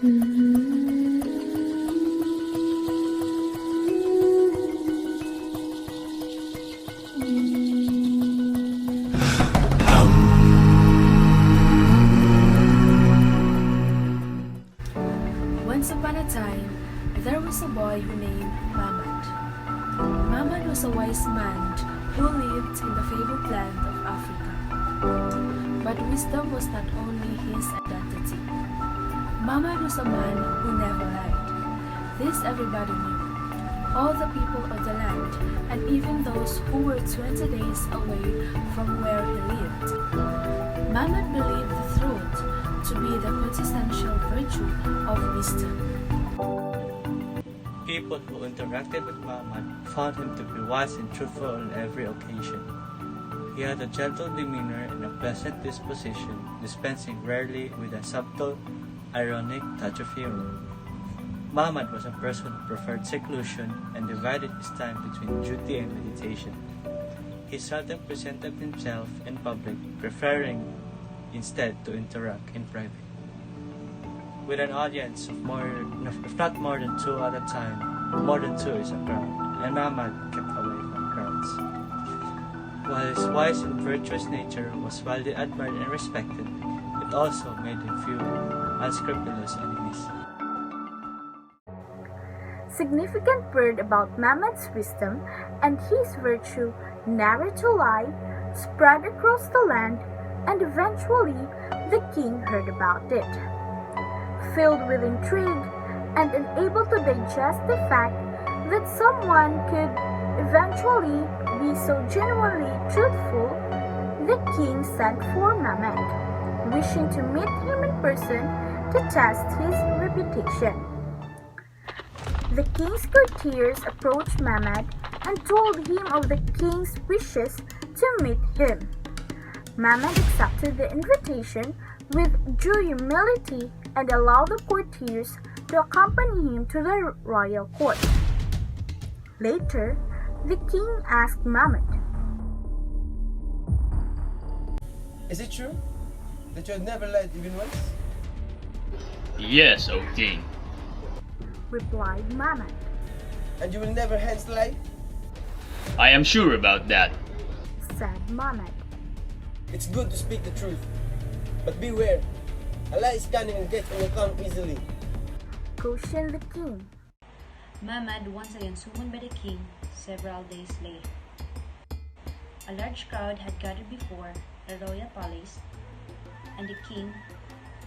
Once upon a time, there was a boy who named Mamad. Mamad was a wise man who lived in the fabled land of Africa. But wisdom was not only his identity. Mamad was a man who never lied. This everybody knew. All the people of the land, and even those who were 20 days away from where he lived. Mamad believed the truth to be the quintessential virtue of wisdom. People who interacted with Mamad found him to be wise and truthful on every occasion. He had a gentle demeanor and a pleasant disposition, dispensing rarely with a subtle, ironic touch of humor. Mamad was a person who preferred seclusion and divided his time between duty and meditation. He seldom presented himself in public, preferring instead to interact in private. With an audience of if not more than two at a time, more than two is a crowd, and Mamad kept away from crowds. While his wise and virtuous nature was widely admired and respected, it also made him few unscrupulous enemies. Significant word about Mamad's wisdom and his virtue, never to lie, spread across the land, and eventually the king heard about it. Filled with intrigue and unable to digest the fact that someone could eventually be so genuinely truthful, the king sent for Mamad, wishing to meet him in person to test his reputation. The king's courtiers approached Mamad and told him of the king's wishes to meet him. Mamad accepted the invitation with due humility and allowed the courtiers to accompany him to the royal court. Later, the king asked Mamad, "Is it true that you have never lied even once?" "Yes, O king," replied Mamad. "And you will never hence lie?" "I am sure about that," said Mamad. "It's good to speak the truth, but beware. A lie is cunning and gets on your tongue easily," cautioned the king. Mamad, once again summoned by the king several days later. A large crowd had gathered before the royal palace, and the king,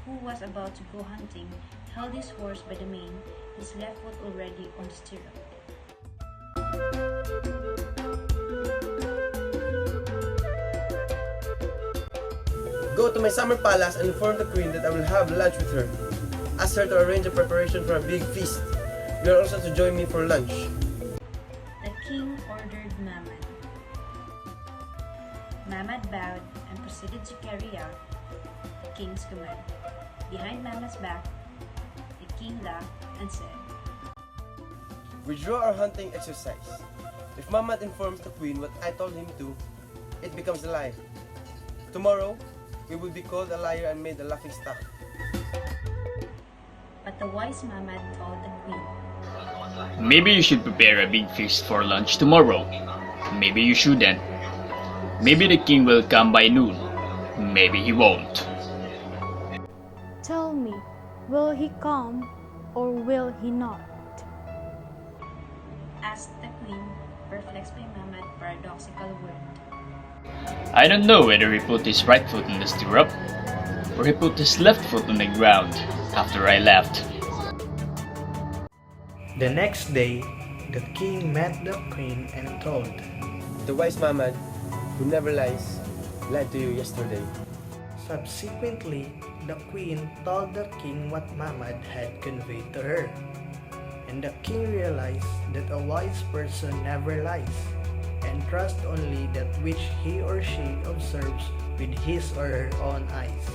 who was about to go hunting, held his horse by the mane, his left foot already on the stirrup. "Go to my summer palace and inform the queen that I will have lunch with her. Ask her to arrange a preparation for a big feast. You are also to join me for lunch." The king ordered Mamad. Mamad bowed and proceeded to carry out the king's command. Behind Mamad's back, the king laughed and said, "Withdraw our hunting exercise. If Mamad informs the queen what I told him to, it becomes a lie. Tomorrow, we will be called a liar and made a laughing stock." But the wise Mamad told the queen, "Maybe you should prepare a big feast for lunch tomorrow. Maybe you shouldn't. Maybe the king will come by noon. Maybe he won't." Tell me, will he come or will he not? asked the queen, perplexed by Mamad's paradoxical word. "I don't know whether he put his right foot in the stirrup or he put his left foot on the ground after I left." The next day, the king met the queen and told, "The wise Mamad, who never lies, lied to you yesterday." Subsequently, the queen told the king what Mamad had conveyed to her, and the king realized that a wise person never lies, and trusts only that which he or she observes with his or her own eyes.